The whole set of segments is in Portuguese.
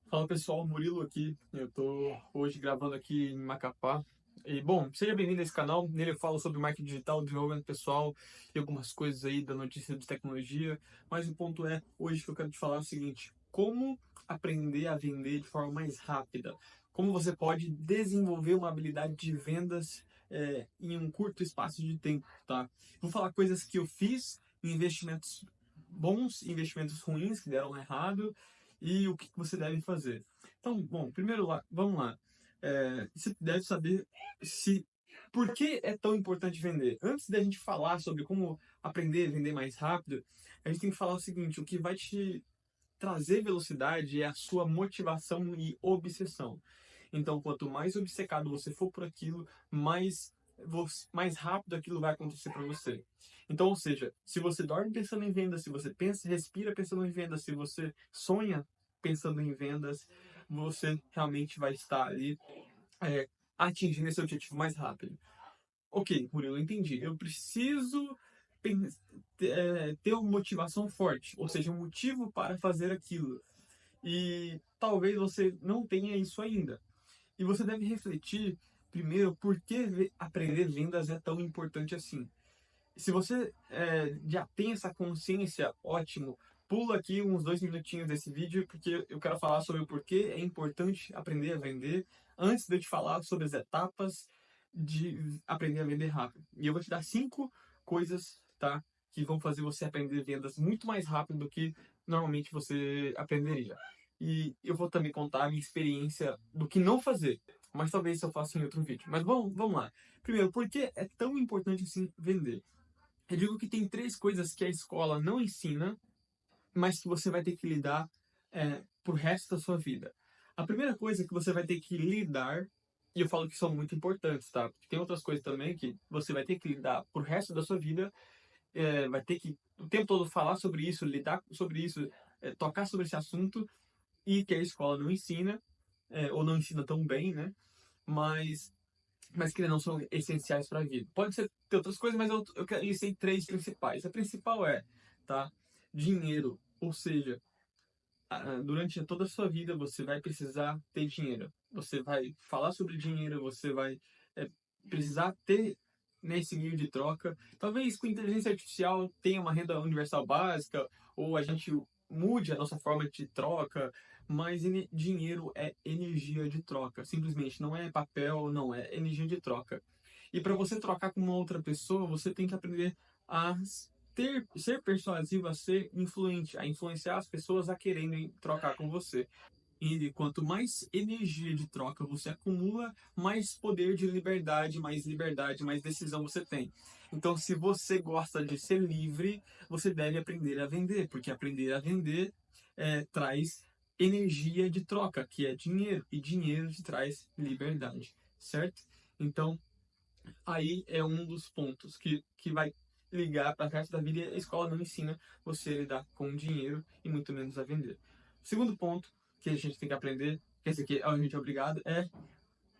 Fala pessoal, Murilo aqui. Eu tô hoje gravando aqui em Macapá. E bom, seja bem-vindo a esse canal. Nele eu falo sobre marketing digital, desenvolvimento pessoal e algumas coisas aí da notícia de tecnologia. Mas o ponto é, hoje que eu quero te falar é o seguinte: como aprender a vender de forma mais rápida? Como você pode desenvolver uma habilidade de vendas em um curto espaço de tempo, tá? Vou falar coisas que eu fiz, investimentos bons, investimentos ruins que deram errado e o que você deve fazer. Então, bom, primeiro lá, vamos lá. Você deve saber se por que é tão importante vender. Antes da gente falar sobre como aprender a vender mais rápido, a gente tem que falar o seguinte: o que vai te trazer velocidade é a sua motivação e obsessão. Então, quanto mais obcecado você for por aquilo, mais rápido aquilo vai acontecer para você. Então, ou seja, se você dorme pensando em vendas, se você pensa, respira pensando em vendas, se você sonha pensando em vendas, você realmente vai estar ali é, atingindo esse objetivo mais rápido. Ok, Murilo, eu entendi. Eu preciso ter uma motivação forte, ou seja, um motivo para fazer aquilo. E talvez você não tenha isso ainda. E você deve refletir primeiro por que aprender vendas é tão importante assim. Se você já tem essa consciência, ótimo. Pula aqui uns 2 minutinhos desse vídeo, porque eu quero falar sobre o porquê é importante aprender a vender, antes de eu te falar sobre as etapas de aprender a vender rápido. E eu vou te dar 5 coisas, tá? Que vão fazer você aprender vendas muito mais rápido do que normalmente você aprenderia. E eu vou também contar a minha experiência do que não fazer, mas talvez eu faça em outro vídeo. Mas vamos lá. Primeiro, por que é tão importante assim vender? Eu digo que tem 3 coisas que a escola não ensina, mas que você vai ter que lidar pro resto da sua vida. A primeira coisa que você vai ter que lidar, e eu falo que são muito importantes, tá? Porque tem outras coisas também que você vai ter que lidar pro resto da sua vida, vai ter que o tempo todo falar sobre isso, lidar sobre isso, tocar sobre esse assunto, e que a escola não ensina, ou não ensina tão bem, né? Mas que não são essenciais para a vida. Pode ser ter outras coisas, mas eu listei 3 principais. A principal é, tá? Dinheiro. Ou seja, durante toda a sua vida você vai precisar ter dinheiro. Você vai falar sobre dinheiro, você vai é, precisar ter nesse meio de troca. Talvez com inteligência artificial tenha uma renda universal básica, ou a gente mude a nossa forma de troca, mas dinheiro é energia de troca. Simplesmente não é papel, não é energia de troca. E para você trocar com uma outra pessoa, você tem que aprender a ser persuasivo, a ser influente, a influenciar as pessoas a quererem trocar com você. E quanto mais energia de troca você acumula, mais poder de liberdade, mais decisão você tem. Então, se você gosta de ser livre, você deve aprender a vender, porque aprender a vender traz energia de troca, que é dinheiro, e dinheiro te traz liberdade, certo? Então, aí é um dos pontos que vai ligar para a resto da vida, e a escola não ensina você a lidar com dinheiro e muito menos a vender. O segundo ponto que a gente tem que aprender, quer dizer, que a gente é obrigado, é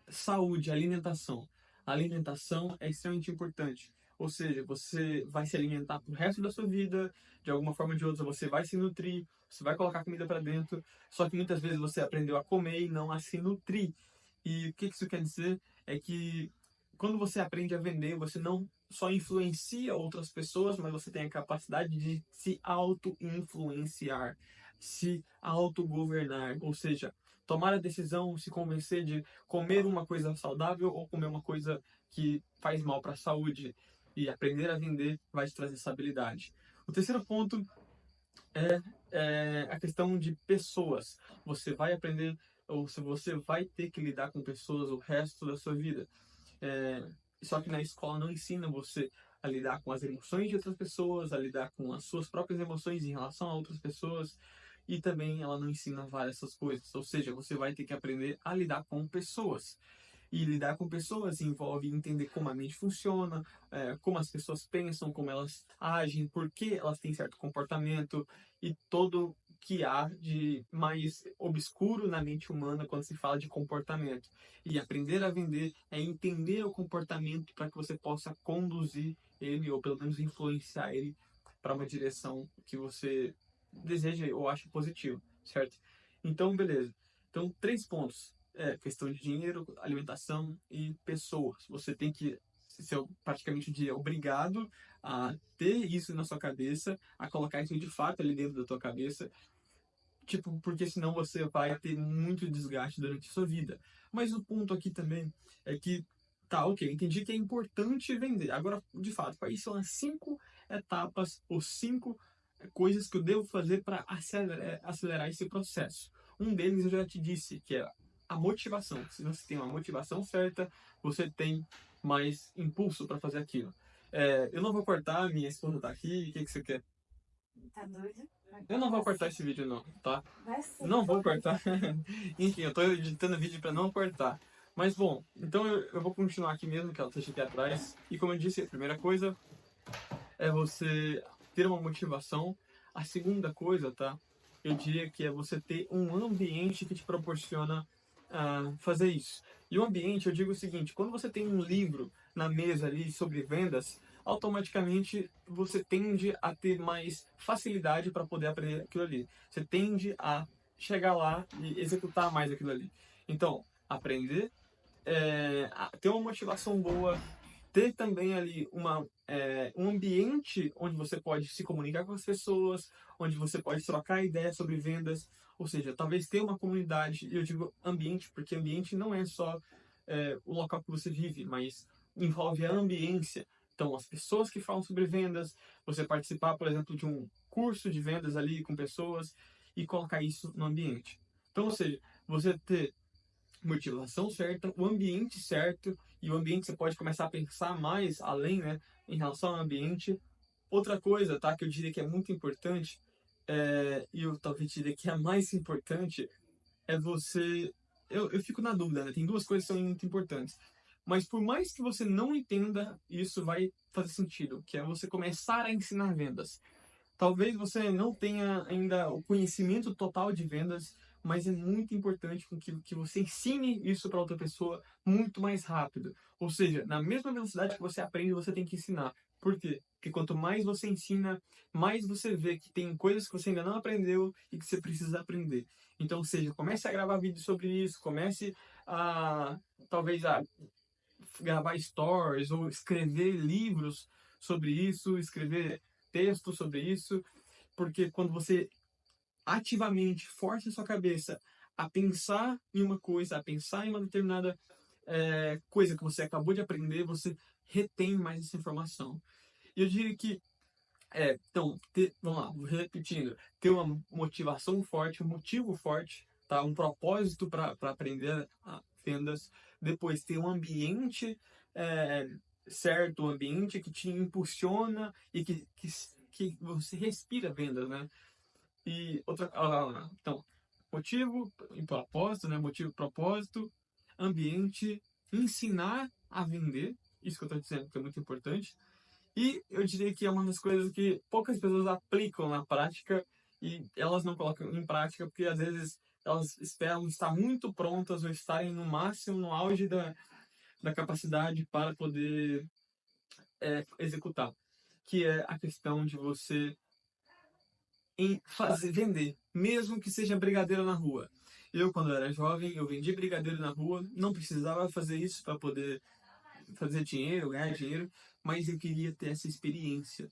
saúde, alimentação. A alimentação é extremamente importante. Ou seja, você vai se alimentar pro resto da sua vida, de alguma forma ou de outra, você vai se nutrir, você vai colocar comida para dentro, só que muitas vezes você aprendeu a comer e não a se nutrir. E o que isso quer dizer é que quando você aprende a vender, você não só influencia outras pessoas, mas você tem a capacidade de se auto-influenciar, se autogovernar, ou seja, tomar a decisão, se convencer de comer uma coisa saudável ou comer uma coisa que faz mal para a saúde. E aprender a vender vai te trazer essa habilidade. O terceiro ponto é a questão de pessoas. Você vai aprender, ou se você vai ter que lidar com pessoas o resto da sua vida. É, só que na escola não ensina você a lidar com as emoções de outras pessoas, a lidar com as suas próprias emoções em relação a outras pessoas, e também ela não ensina várias essas coisas. Ou seja, você vai ter que aprender a lidar com pessoas. E lidar com pessoas envolve entender como a mente funciona, como as pessoas pensam, como elas agem, por que elas têm certo comportamento e todo que há de mais obscuro na mente humana quando se fala de comportamento. E aprender a vender é entender o comportamento para que você possa conduzir ele, ou pelo menos influenciar ele para uma direção que você deseja ou acha positiva, certo? Então, beleza. Então, 3 pontos. Questão de dinheiro, alimentação e pessoas. Você tem que ser praticamente obrigado a ter isso na sua cabeça, a colocar isso de fato ali dentro da tua cabeça, tipo, porque senão você vai ter muito desgaste durante a sua vida. Mas o ponto aqui também é que, tá, ok, entendi que é importante vender. Agora, de fato, quais são as 5 etapas ou 5 coisas que eu devo fazer para acelerar esse processo? Um deles eu já te disse, que é a motivação. Se você tem uma motivação certa, você tem mais impulso para fazer aquilo. Eu não vou cortar, minha esposa tá aqui, o que você quer? Tá doido? Eu não vou cortar esse vídeo não, tá? Vai sim. Não vou cortar. Enfim, eu tô editando vídeo para não cortar. Mas bom, então eu vou continuar aqui mesmo, que ela esteja aqui atrás. E como eu disse, a primeira coisa é você ter uma motivação. A segunda coisa, tá? Eu diria que é você ter um ambiente que te proporciona fazer isso. E o ambiente, eu digo o seguinte, quando você tem um livro na mesa ali sobre vendas, automaticamente você tende a ter mais facilidade para poder aprender aquilo ali. Você tende a chegar lá e executar mais aquilo ali. Então, aprender, ter uma motivação boa, ter também ali um ambiente onde você pode se comunicar com as pessoas, onde você pode trocar ideias sobre vendas, ou seja, talvez ter uma comunidade, e eu digo ambiente, porque ambiente não é só o local que você vive, mas envolve a ambiência. Então, as pessoas que falam sobre vendas, você participar, por exemplo, de um curso de vendas ali com pessoas e colocar isso no ambiente. Então, ou seja, você ter motivação certa, o ambiente certo, e o ambiente você pode começar a pensar mais além, né, em relação ao ambiente. Outra coisa, tá, que eu diria que é muito importante, e eu talvez diria que é a mais importante, é você... Eu fico na dúvida, né? Tem 2 coisas que são muito importantes. Mas por mais que você não entenda, isso vai fazer sentido, que é você começar a ensinar vendas. Talvez você não tenha ainda o conhecimento total de vendas, mas é muito importante que você ensine isso para outra pessoa muito mais rápido. Ou seja, na mesma velocidade que você aprende, você tem que ensinar. Por quê? Porque quanto mais você ensina, mais você vê que tem coisas que você ainda não aprendeu e que você precisa aprender. Então, ou seja, comece a gravar vídeos sobre isso, comece a, talvez, a gravar stories ou escrever livros sobre isso, escrever textos sobre isso, porque quando você ativamente força a sua cabeça a pensar em uma coisa, a pensar em uma determinada coisa que você acabou de aprender, você retém mais essa informação. E eu diria que, então, vamos lá, repetindo, ter uma motivação forte, um motivo forte, tá? Um propósito para aprender vendas, depois ter um ambiente é, certo, um ambiente que te impulsiona e que você respira vendas, né? E outra, então, motivo e propósito, né? Motivo, propósito, ambiente, ensinar a vender, isso que eu estou dizendo que é muito importante. E eu diria que é uma das coisas que poucas pessoas aplicam na prática e elas não colocam em prática porque às vezes elas esperam estar muito prontas ou estarem no máximo, no auge da capacidade para poder executar, que é a questão de você vender, mesmo que seja brigadeiro na rua. Eu, quando era jovem, eu vendi brigadeiro na rua, não precisava fazer isso para poder fazer dinheiro, ganhar dinheiro, mas eu queria ter essa experiência.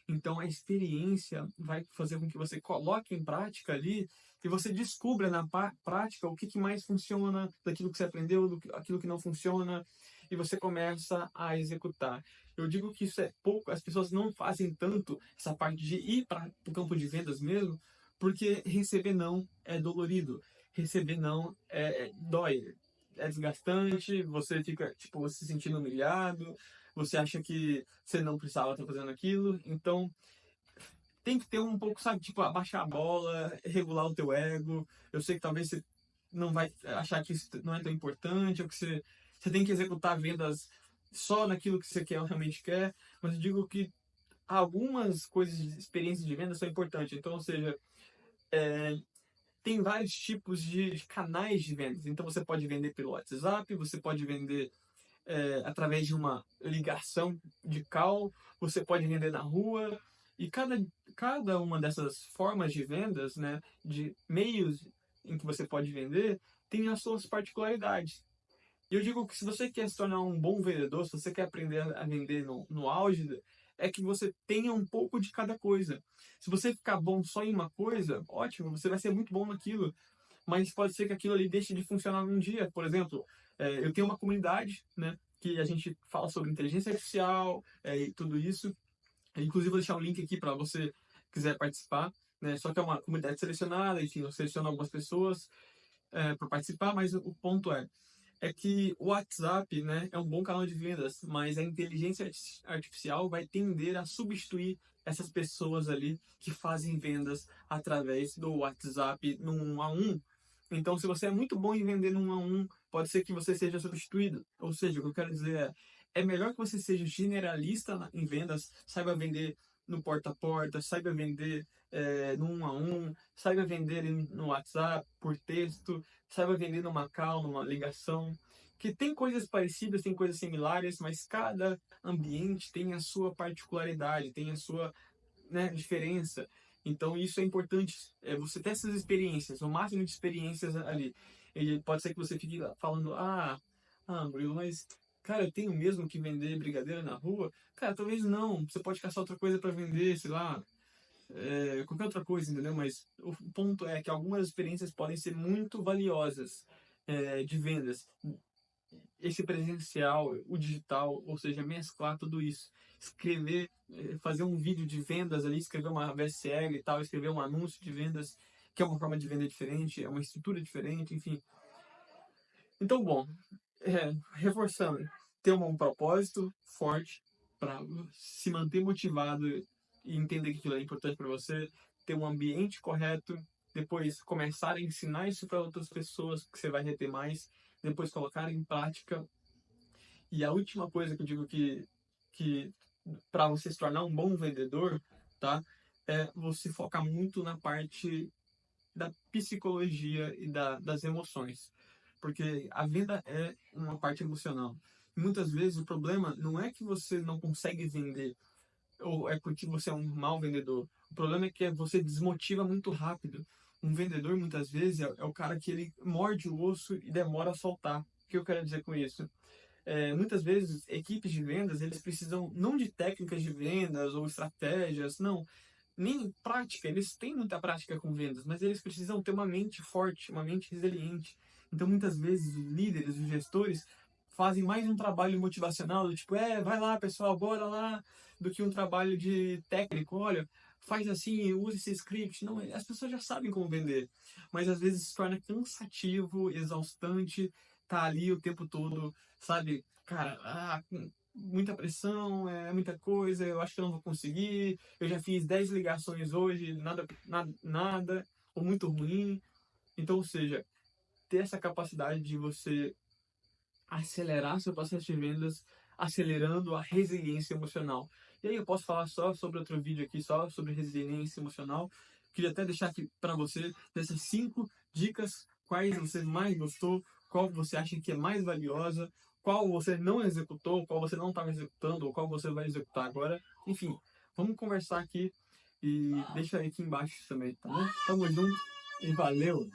Então, a experiência vai fazer com que você coloque em prática ali e você descubra na prática o que mais funciona daquilo que você aprendeu, aquilo que não funciona, e você começa a executar. Eu digo que isso é pouco, as pessoas não fazem tanto essa parte de ir para o campo de vendas mesmo, porque receber não é dolorido, receber não dói, é desgastante, você fica tipo se sentindo humilhado, você acha que você não precisava estar fazendo aquilo, então tem que ter um pouco, sabe, tipo, abaixar a bola, regular o teu ego. Eu sei que talvez você não vai achar que isso não é tão importante, ou que você tem que executar vendas só naquilo que você realmente quer, mas eu digo que algumas coisas de experiência de venda são importantes. Então, ou seja, é, tem vários tipos de canais de vendas. Então, você pode vender pelo WhatsApp, você pode vender através de uma ligação de call, você pode vender na rua, e cada uma dessas formas de vendas, né, de meios em que você pode vender tem as suas particularidades. E eu digo que se você quer se tornar um bom vendedor, se você quer aprender a vender no auge, é que você tenha um pouco de cada coisa. Se você ficar bom só em uma coisa, ótimo, você vai ser muito bom naquilo. Mas pode ser que aquilo ali deixe de funcionar num dia. Por exemplo, eu tenho uma comunidade, né, que a gente fala sobre inteligência artificial e tudo isso. Inclusive, vou deixar um link aqui para você quiser participar. Né? Só que é uma comunidade selecionada, enfim, eu seleciono algumas pessoas para participar, mas o ponto é que o WhatsApp, né, é um bom canal de vendas, mas a inteligência artificial vai tender a substituir essas pessoas ali que fazem vendas através do WhatsApp no 1 a 1. Então, se você é muito bom em vender no 1 a 1, pode ser que você seja substituído. Ou seja, o que eu quero dizer é melhor que você seja generalista em vendas, saiba vender no porta a porta, saiba vender no 1 a 1, saiba vender no WhatsApp, por texto, saiba vender numa call, numa ligação, que tem coisas parecidas, tem coisas similares, mas cada ambiente tem a sua particularidade, tem a sua, né, diferença. Então isso é importante, você ter essas experiências, o máximo de experiências ali. E pode ser que você fique falando, Murilo, mas cara, eu tenho mesmo que vender brigadeiro na rua? Cara, talvez não. Você pode caçar outra coisa para vender, sei lá, qualquer outra coisa, entendeu? Mas o ponto é que algumas experiências podem ser muito valiosas de vendas. Esse presencial, o digital, ou seja, mesclar tudo isso. Escrever, fazer um vídeo de vendas ali, escrever uma VSL e tal, escrever um anúncio de vendas, que é uma forma de venda diferente, é uma estrutura diferente, enfim. Então, bom, reforçando, ter um propósito forte para se manter motivado e entender que aquilo é importante para você, ter um ambiente correto, depois começar a ensinar isso para outras pessoas que você vai reter mais, depois colocar em prática. E a última coisa que eu digo que para você se tornar um bom vendedor, tá? É você focar muito na parte da psicologia e das emoções. Porque a venda é uma parte emocional. E muitas vezes o problema não é que você não consegue vender, ou é porque você é um mau vendedor. O problema é que você desmotiva muito rápido. Um vendedor, muitas vezes, é o cara que ele morde o osso e demora a soltar. O que eu quero dizer com isso? Muitas vezes, equipes de vendas, eles precisam não de técnicas de vendas ou estratégias, não, nem prática, eles têm muita prática com vendas, mas eles precisam ter uma mente forte, uma mente resiliente. Então, muitas vezes, os líderes, os gestores, fazem mais um trabalho motivacional, do tipo, vai lá, pessoal, bora lá, do que um trabalho de técnico, olha, faz assim, use esse script. Não, as pessoas já sabem como vender, mas às vezes se torna cansativo, exaustante, tá ali o tempo todo, sabe? Cara, muita pressão, é muita coisa, eu acho que eu não vou conseguir, eu já fiz 10 ligações hoje, nada, ou muito ruim. Então, ou seja, ter essa capacidade de você acelerar seu processo de vendas, acelerando a resiliência emocional. E aí eu posso falar só sobre outro vídeo aqui, só sobre resiliência emocional. Queria até deixar aqui para você dessas 5 dicas, quais você mais gostou, qual você acha que é mais valiosa, qual você não executou, qual você não estava executando, ou qual você vai executar agora. Enfim, vamos conversar aqui e deixa aí aqui embaixo também, tá bom? Tamo junto e valeu!